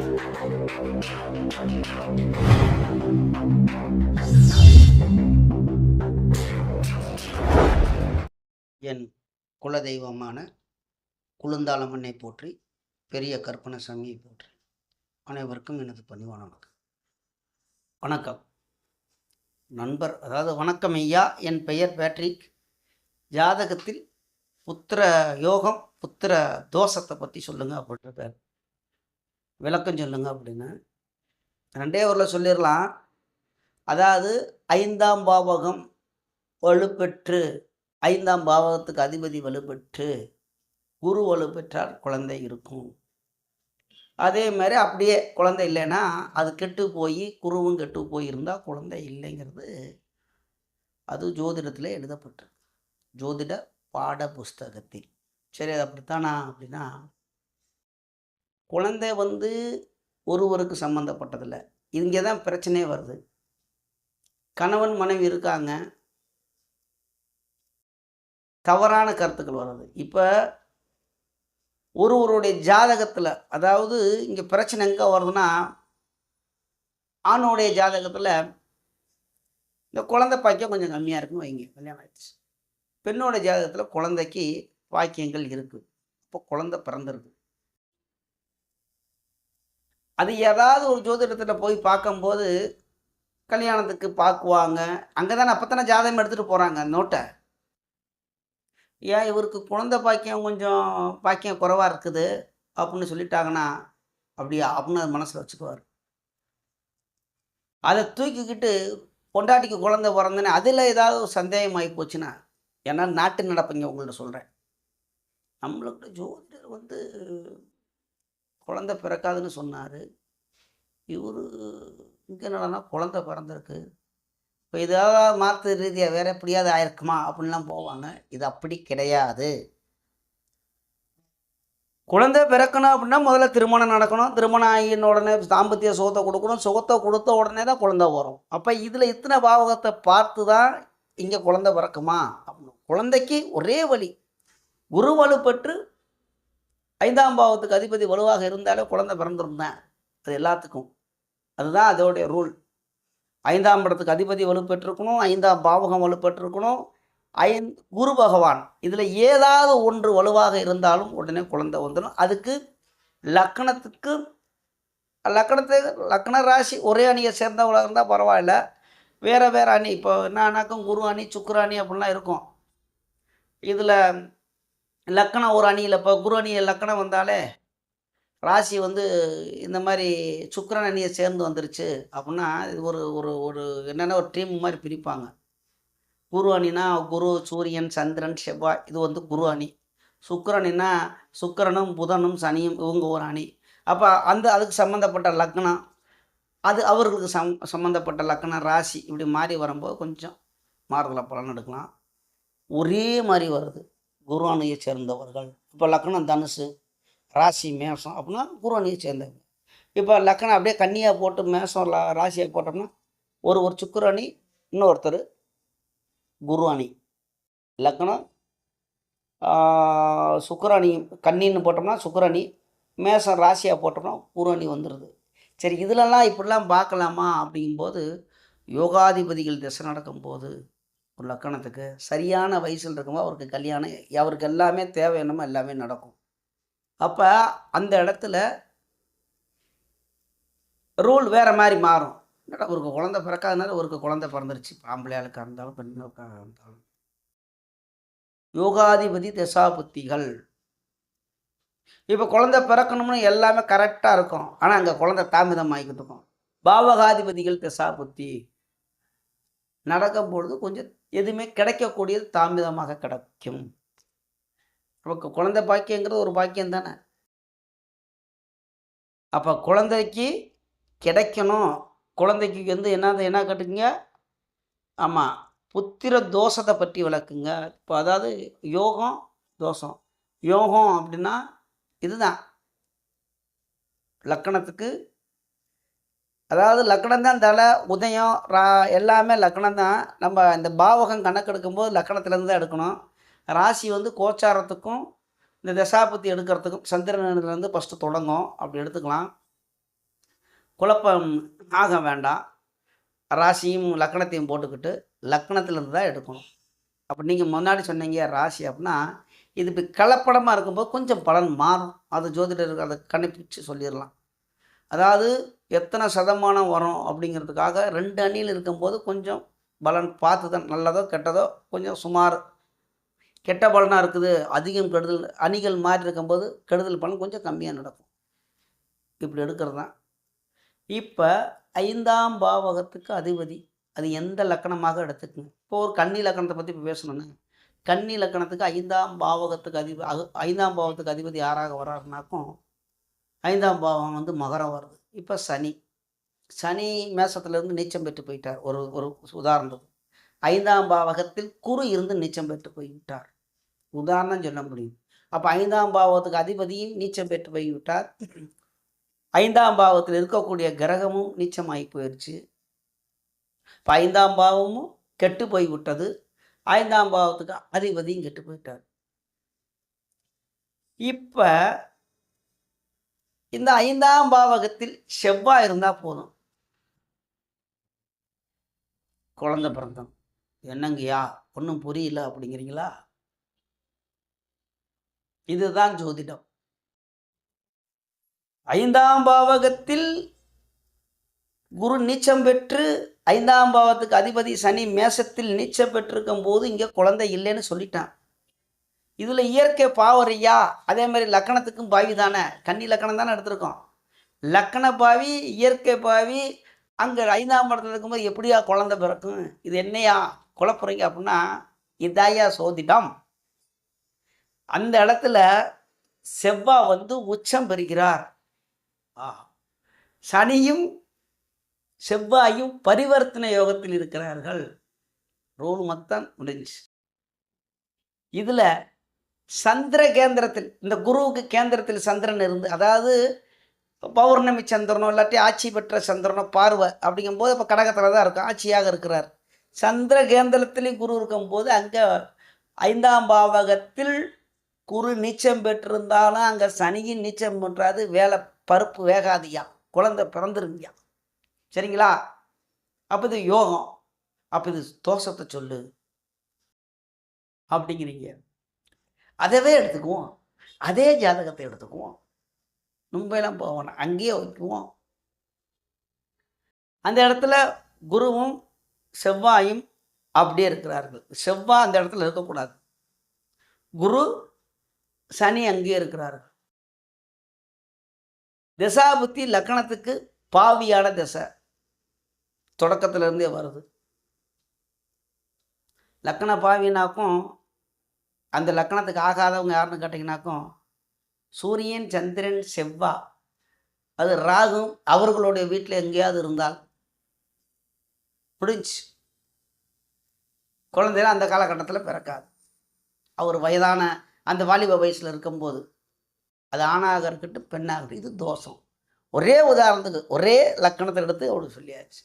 என் குலதெய்வமான குளுந்தாளம்மனை போற்றி, பெரிய கற்பனசாமியை போற்றி. அனைவருக்கும் எனது பணிவான வணக்கம். வணக்கம் நண்பர், அதாவது வணக்கம் ஐயா. என் பெயர் பேட்ரிக். ஜாதகத்தில் புத்திர யோகம், புத்திர தோஷத்தை பற்றி சொல்லுங்க அப்படின்ற விளக்கம் சொல்லுங்க அப்படின்னு 2 ஊரில் சொல்லிடலாம். அதாவது 5ஆம் பாவகம் வலுப்பெற்று, 5ஆம் பாவகத்துக்கு அதிபதி வலுப்பெற்று, குரு வலுப்பெற்றால் குழந்தை இருக்கும். அதே மாதிரி அப்படியே குழந்தை இல்லைன்னா அது கெட்டு போய், குருவும் கெட்டு போயிருந்தால் குழந்தை இல்லைங்கிறது அது ஜோதிடத்தில் எழுதப்பட்டிருக்கு, ஜோதிட பாட புஸ்தகத்தில். சரி, அது அப்படித்தானா அப்படின்னா, குழந்தை ஒருவருக்கு சம்மந்தப்பட்டதில்லை. இங்கே தான் பிரச்சனையே வருது. கணவன் மனைவி இருக்காங்க, தவறான கருத்துக்கள் வருது. இப்போ ஒருவருடைய ஜாதகத்தில், அதாவது இங்கே பிரச்சனை எங்கே வருதுன்னா, ஆணுடைய ஜாதகத்தில் இந்த குழந்தை பாக்கியம் கொஞ்சம் கம்மியாக இருக்குன்னு வைங்க, கல்யாணம் ஆயிடுச்சு. பெண்ணோட ஜாதகத்தில் குழந்தைக்கு பாக்கியங்கள் இருக்குது, இப்போ குழந்தை பிறந்திருக்கு. அது ஏதாவது ஒரு ஜோதிடத்தில் போய் பார்க்கும்போது கல்யாணத்துக்கு பார்க்குவாங்க. அங்கே தானே, அப்போ தானே ஜாதகம் எடுத்துகிட்டு போகிறாங்க நோட்டை. ஏன் இவருக்கு குழந்தை பாக்கியம் கொஞ்சம் பாக்கியம் குறைவாக இருக்குது அப்படின்னு சொல்லிட்டாங்கன்னா, அப்படியா அப்படின்னு அது மனசில் வச்சுக்குவார். அதை தூக்கிக்கிட்டு பொண்டாட்டிக்கு குழந்தை பிறந்தேன்னு அதில் ஏதாவது ஒரு சந்தேகம் ஆகி போச்சுன்னா, ஏன்னா நாட்டு நடப்பைங்க உங்கள்ட்ட சொல்கிறேன். நம்மளுக்கு ஜோதிடர் குழந்தை பிறக்காதுன்னு சொன்னார். இவர் இங்கே என்னன்னா குழந்தை பிறந்திருக்கு, இப்போ இதாவது மாற்று ரீதியாக வேறு எப்படியாவது ஆயிருக்குமா அப்படின்லாம் போவாங்க. இது அப்படி கிடையாது. குழந்தை பிறக்கணும் அப்படின்னா முதல்ல திருமணம் நடக்கணும். திருமணம் ஆகின உடனே தாம்பத்திய சுகத்தை கொடுக்கணும். சுகத்தை கொடுத்த உடனே தான் குழந்தை வரும். அப்போ இதில் இத்தனை பாவகத்தை பார்த்து தான் இங்கே குழந்தை பிறக்குமா அப்படின்னு. குழந்தைக்கு ஒரே வழி, குரு வலுப்பெற்று 5ஆம் பாவத்துக்கு அதிபதி வலுவாக இருந்தாலே குழந்தை பிறந்திருந்தேன். அது எல்லாத்துக்கும் அதுதான் அதோடைய ரூல். 5ஆம் இடத்துக்கு அதிபதி வலுப்பெற்றிருக்கணும், 5ஆம் பாவகம் வலுப்பெற்றிருக்கணும், குரு பகவான் இதில் ஏதாவது ஒன்று வலுவாக இருந்தாலும் உடனே குழந்தை வந்துடும். அதுக்கு லக்ன ராசி ஒரே அணியை சேர்ந்தவளாக இருந்தால் பரவாயில்ல. வேறு வேறு அணி, இப்போ என்னன்னாக்கும் குரு அணி சுக்கிர அணி அப்படின்லாம் இருக்கும். இதில் லக்கணம் ஒரு அணியில், இப்போ குரு அணியை லக்கணம் வந்தாலே ராசி இந்த மாதிரி சுக்கிரன் அணியை சேர்ந்து வந்துருச்சு அப்படின்னா இது ஒரு ஒரு ஒரு என்னென்னா ஒரு டீம் மாதிரி பிரிப்பாங்க. குரு அணினா குரு, சூரியன், சந்திரன், செவ்வாய், இது குரு அணி. சுக்கிரனின்னா சுக்கிரனும் புதனும் சனியும், இவங்க ஒரு அணி. அப்போ அதுக்கு சம்மந்தப்பட்ட லக்னம், அது அவர்களுக்கு சம்மந்தப்பட்ட லக்னம், ராசி இப்படி மாறி வரும்போது கொஞ்சம் மாறுதலை பலன் எடுக்கலாம். ஒரே மாதிரி வருது குரு அணியை சேர்ந்தவர்கள். இப்போ லக்னம் தனுசு, ராசி மேஷம் அப்படின்னா குரு அணியை சேர்ந்தவங்க. இப்போ லக்கணம் அப்படியே கன்னியாக போட்டு மேஷம் ராசியை போட்டோம்னா ஒரு சுக்கிர அணி, இன்னொருத்தர் குரு அணி. லக்கணம் சுக்கிர அணி கன்னின்னு போட்டோம்னா சுக்கிர அணி, மேஷம் ராசியாக போட்டோம்னா குரு அணி வந்துடுது. சரி, இதிலெல்லாம் இப்படிலாம் பார்க்கலாமா அப்படிங்கும்போது, யோகாதிபதிகள் திசை நடக்கும்போது ஒரு லக்கணத்துக்கு சரியான வயசில் இருக்கும்போது அவருக்கு கல்யாணம், அவருக்கு எல்லாமே தேவை என்னமோ எல்லாமே நடக்கும். அப்போ அந்த இடத்துல ரூல் வேறு மாதிரி மாறும். ஒருக்கு குழந்தை பிறக்காதனால ஒருக்கு குழந்தை பிறந்துருச்சு, ஆம்பளையாளுக்காக இருந்தாலும் பெண்களுக்காக இருந்தாலும். யோகாதிபதி தசாபுத்திகள், இப்போ குழந்தை பிறக்கணும்னு எல்லாமே கரெக்டாக இருக்கும், ஆனால் அங்கே குழந்தை தாமதம் ஆகிக்கிட்டு இருக்கும். பாவகாதிபதிகள் தசாபுத்தி நடக்கும் பொழுது கொஞ்சம் எதுவுமே கிடைக்கக்கூடியது தாமதமாக கிடைக்கும். நமக்கு குழந்தை பாக்கியங்கிறது ஒரு பாக்கியம் தானே. அப்போ குழந்தைக்கு கிடைக்கணும். குழந்தைக்கு என்ன கேட்டுக்குங்க, ஆமாம், புத்திர தோஷத்தை பற்றி விளக்குங்க. இப்போ அதாவது யோகம் தோஷம். யோகம் அப்படின்னா இதுதான் லக்கணத்துக்கு, அதாவது லக்கணம் தான் தலை உதயம் எல்லாமே லக்கணம் தான். நம்ம இந்த பாவகம் கணக்கெடுக்கும்போது லக்கணத்துலேருந்து தான் எடுக்கணும். ராசி கோச்சாரத்துக்கும் இந்த தசாபுத்தி எடுக்கிறதுக்கும் சந்திரனிலேருந்து ஃபஸ்ட்டு தொடங்கும், அப்படி எடுத்துக்கலாம். குழப்பம் ஆக வேண்டாம். ராசியும் லக்கணத்தையும் போட்டுக்கிட்டு லக்கணத்திலிருந்து தான் எடுக்கணும். அப்போ நீங்கள் முன்னாடி சொன்னீங்க ராசி அப்படின்னா, இது இப்படி கலப்படமாக இருக்கும்போது கொஞ்சம் பலன் மாறும். அது ஜோதிடர்கள் அதை கணிப்பிச்சு சொல்லிடலாம். அதாவது எத்தனை சதமானம் வரும் அப்படிங்கிறதுக்காக 2 அணியில் இருக்கும்போது கொஞ்சம் பலன் பார்த்து தான், நல்லதோ கெட்டதோ கொஞ்சம் சுமார். கெட்ட பலனாக இருக்குது, அதிகம் கெடுதல், அணிகள் மாறி இருக்கும்போது கெடுதல் பலன் கொஞ்சம் கம்மியாக நடக்கும். இப்படி எடுக்கிறது தான். இப்போ 5ஆம் பாவகத்துக்கு அதிபதி அது எந்த லக்கணமாக எடுத்துக்குங்க. இப்போ ஒரு கன்னி லக்கணத்தை பற்றி இப்போ பேசணும்னா, கன்னி லக்கணத்துக்கு 5ஆம் பாவகத்துக்கு 5ஆம் பாவத்துக்கு அதிபதி யாராக வர்றாருனாக்கும் 5ஆம் பாவம் வந்து மகரம் வருது. இப்போ சனி மேசத்துலேருந்து நீச்சம் பெற்று போயிட்டார். ஒரு ஒரு உதாரணத்துக்கு 5ஆம் பாவகத்தில் குரு இருந்து நீச்சம் பெற்று போய்விட்டார். உதாரணம் சொல்ல முடியும். அப்போ 5ஆம் பாவத்துக்கு அதிபதியும் நீச்சம் பெற்று போய்விட்டார். 5ஆம் பாவத்தில் இருக்கக்கூடிய கிரகமும் நீச்சமாகி போயிடுச்சு. இப்போ 5ஆம் பாவமும் கெட்டு போய்விட்டது. 5ஆம் பாவத்துக்கு அதிபதியும் கெட்டு போயிட்டார். இப்போ இந்த 5ஆம் பாவகத்தில் செவ்வாய் இருந்தால் போதும், குழந்தை பிறந்தோம். என்னங்கய்யா ஒன்றும் புரியல அப்படிங்கிறீங்களா? இதுதான் ஜோதிடம். 5ஆம் பாவகத்தில் குரு நீச்சம் பெற்று 5ஆம் பாவத்துக்கு அதிபதி சனி மேசத்தில் நீச்சம் பெற்றிருக்கும் போது இங்கே குழந்தை இல்லைன்னு சொல்லிட்டான். இதில் இயற்கை பாவரியா, அதே மாதிரி லக்கணத்துக்கும் பாவி தானே, கன்னி லக்கணம் தானே எடுத்திருக்கோம். லக்கண பாவி இயற்கை பாவி அங்கே 5ஆம் இடத்துல இருக்கும்போது எப்படியா குழந்தை பிறக்கும்? இது என்னையா குழப்புறீங்க அப்படின்னா, இதாயா சோதிடம். அந்த இடத்துல செவ்வாய் வந்து உச்சம் பெறுகிறார். சனியும் செவ்வாயும் பரிவர்த்தனை யோகத்தில் இருக்கிறார்கள். ரோல் மொத்தம் முடிஞ்சு. இதில் சந்திர கேந்திரத்தில், இந்த குருவுக்கு கேந்திரத்தில் சந்திரன் இருந்து, அதாவது பௌர்ணமி சந்திரனோ இல்லாட்டி ஆட்சி பெற்ற சந்திரனோ பார்வை அப்படிங்கும்போது இப்போ கடகத்தில் தான் இருக்கும், ஆட்சியாக இருக்கிறார். சந்திர கேந்திரத்திலையும் குரு இருக்கும்போது அங்கே 5ஆம் பாவகத்தில் குரு நீச்சம் பெற்றிருந்தாலும் அங்கே சனியின் நீச்சம் பண்ணுறாது. வேலை பருப்பு வேகாதியா, குழந்தை பிறந்துருங்கயா. சரிங்களா? அப்போ இது யோகம். அப்போ இது தோஷத்தை சொல்லு அப்படிங்கிறீங்க. அதவே எடுத்துக்குவோம், அதே ஜாதகத்தை எடுத்துக்குவோம், மும்பைலாம் போவோம், அங்கேயே வைக்குவோம். அந்த இடத்துல குருவும் செவ்வாயும் அப்படியே இருக்கிறார்கள். செவ்வாய் அந்த இடத்துல இருக்கக்கூடாது, குரு சனி அங்கேயே இருக்கிறார்கள். திசாபுத்தி லக்கணத்துக்கு பாவியான திசை தொடக்கத்திலிருந்தே வருது. லக்கண பாவினாக்கும் அந்த லக்கணத்துக்கு ஆகாதவங்க யாருன்னு கேட்டிங்கனாக்கும் சூரியன், சந்திரன், செவ்வாய், அது ராகு அவர்களுடைய வீட்டில் எங்கேயாவது இருந்தால் முடிஞ்சு. குழந்தைலாம் அந்த காலகட்டத்தில் பிறக்காது. அவர் வயதான அந்த வாலிப வயசில் இருக்கும்போது, அது ஆணாக இருக்கட்டும் பெண்ணாக இருக்கட்டும், இது தோஷம். ஒரே உதாரணத்துக்கு ஒரே லக்கணத்தை எடுத்து அவளுக்கு சொல்லியாச்சு.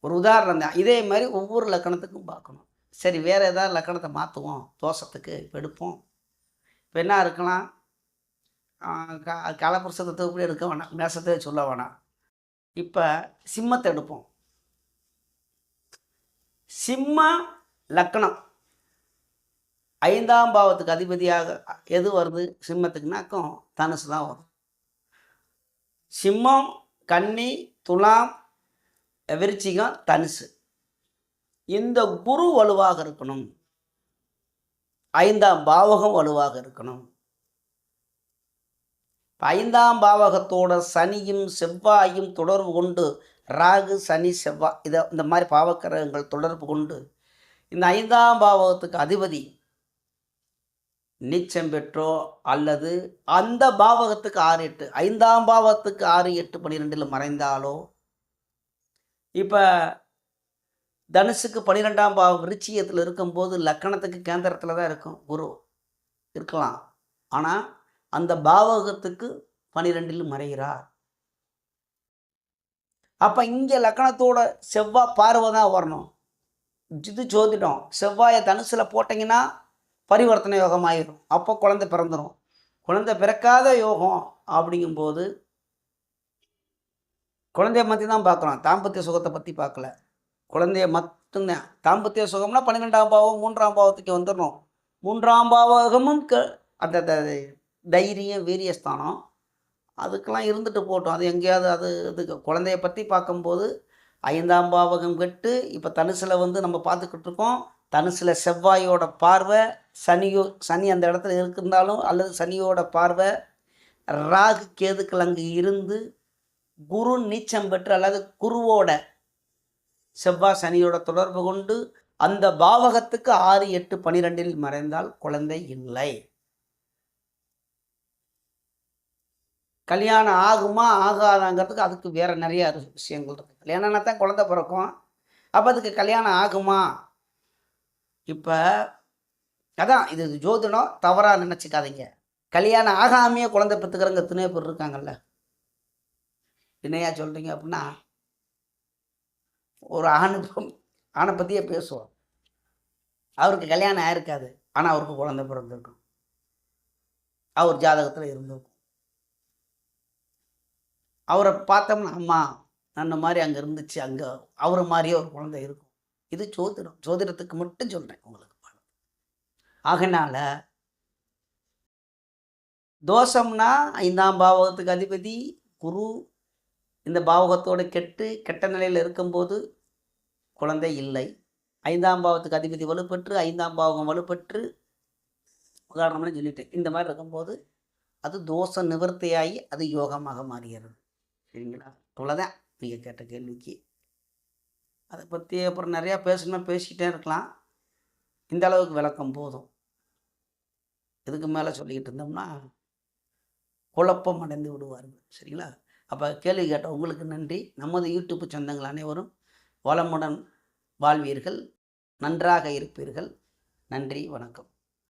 ஒரு உதாரணம் தான். இதே மாதிரி ஒவ்வொரு லக்கணத்துக்கும் பார்க்கணும். சரி, வேறு ஏதாவது லக்கணத்தை மாற்றுவோம் தோஷத்துக்கு. இப்போ எடுப்போம். இப்போ என்ன இருக்கலாம், காலபுருஷத்தை தொகுப்படி எடுக்க வேணாம், மேசத்தை சொல்ல வேணாம். இப்போ சிம்மத்தை எடுப்போம். சிம்ம லக்கணம் 5ஆம் பாவத்துக்கு அதிபதியாக எது வருது சிம்மத்துக்குனாக்கும் தனுசு தான் வரும். சிம்மம், கன்னி, துலாம், விருச்சிகம், தனுசு. இந்த குரு வலுவாக இருக்கணும், 5ஆம் பாவகம் வலுவாக இருக்கணும். 5ஆம் பாவகத்தோட சனியும் செவ்வாயும் தொடர்பு கொண்டு, ராகு சனி செவ்வாய் இந்த மாதிரி பாவக்கிரகங்கள் தொடர்பு கொண்டு இந்த 5ஆம் பாவகத்துக்கு அதிபதி நீச்சம் பெற்றோ அல்லது அந்த பாவகத்துக்கு 6, 8, 5ஆம் பாவத்துக்கு 6, 8, 12 மறைந்தாலோ, இப்போ தனுசுக்கு 12ஆம் பாவம் விருச்சிகத்தில் இருக்கும்போது லக்கணத்துக்கு கேந்திரத்தில் தான் இருக்கும் குரு இருக்கலாம். ஆனால் அந்த பாவகத்துக்கு 12 மறைகிறார். அப்போ இங்கே லக்கணத்தோட செவ்வாய் பார்வை தான் வரணும். இது ஜோதிடம். செவ்வாயை தனுசில் போட்டிங்கன்னா பரிவர்த்தனை யோகம் ஆயிடும். அப்போ குழந்தை பிறந்துடும். குழந்தை பிறக்காத யோகம் அப்படிங்கும்போது குழந்தைய பற்றி தான் பார்க்குறோம், தாம்பத்திய சுகத்தை பற்றி பார்க்கல. குழந்தைய மட்டும்தான். தாம்பத்திய சுகம்னா 12ஆம் பாவம் 3ஆம் பாவத்துக்கு வந்துடணும். 3ஆம் பாவகமும் அந்த தைரியம் வீரியஸ்தானம் அதுக்கெல்லாம் இருந்துட்டு போட்டோம். அது எங்கேயாவது அதுக்கு குழந்தைய பற்றி பார்க்கும்போது 5ஆம் பாவகம் கெட்டு இப்போ தனுசில் நம்ம பார்த்துக்கிட்டு இருக்கோம். தனுசில் செவ்வாயோட பார்வை, சனி அந்த இடத்துல இருந்தாலும் அல்லது சனியோட பார்வை, ராகு கேதுக்கள் அங்கே இருந்து, குரு நீச்சம் பெற்று அல்லது குருவோட செவ்வாய் சனியோட தொடர்பு கொண்டு அந்த பாவகத்துக்கு 6, 8, 12 மறைந்தால் குழந்தை இல்லை. கல்யாணம் ஆகுமா ஆகாதாங்கிறதுக்கு அதுக்கு வேறு நிறைய விஷயங்கள் இருக்குது. கல்யாணம்னா தான் குழந்தை பிறக்கும். அப்போ அதுக்கு கல்யாணம் ஆகுமா? இப்போ அதான் இது ஜோதிடம் தவறாக நினச்சிக்காதீங்க. கல்யாணம் ஆகாமையே குழந்தை பெற்றுக்கிறவங்க எத்தனையோ பேர் இருக்காங்கல்ல. என்னையா சொல்கிறீங்க அப்படின்னா, ஒரு ஆணை பற்றியே பேசுவோம். அவருக்கு கல்யாணம் ஆயிருக்காது, ஆனால் அவருக்கு குழந்தை பிறந்திருக்கும், அவர் ஜாதகத்தில் இருந்திருக்கும். அவரை பார்த்தோம்னா அம்மா அந்த மாதிரி அங்கே இருந்துச்சு, அங்கே அவரை மாதிரியே ஒரு குழந்தை இருக்கும். இது ஜோதிடத்துக்கு மட்டும் சொல்கிறேன் உங்களுக்கு. ஆகினால தோஷம்னா 5ஆம் பாவகத்துக்கு அதிபதி குரு இந்த பாவகத்தோடு கெட்ட நிலையில் இருக்கும்போது குழந்தை இல்லை. 5ஆம் பாவத்துக்கு அதிபதி வலுப்பெற்று 5ஆம் பாவகம் வலுப்பெற்று உதாரணம்னு சொல்லிட்டேன். இந்த மாதிரி இருக்கும்போது அது தோஷ நிவர்த்தியாகி அது யோகமாக மாறுகிறது. சரிங்களா? அவ்வளோதான் நீங்கள் கேட்ட கேள்விக்கு. அதை பற்றி அப்புறம் நிறையா பேசிக்கிட்டே இருக்கலாம். இந்த அளவுக்கு விளக்கம் போதும். இதுக்கு மேலே சொல்லிக்கிட்டு இருந்தோம்னா குழப்பம் அடைந்து விடுவார்கள். சரிங்களா? அப்போ கேள்வி கேட்ட உங்களுக்கு நன்றி. நமது யூடியூப் சொந்தங்கள் அனைவரும் வளமுடன் வாழ்வீர்கள், நன்றாக இருப்பீர்கள். நன்றி, வணக்கம்.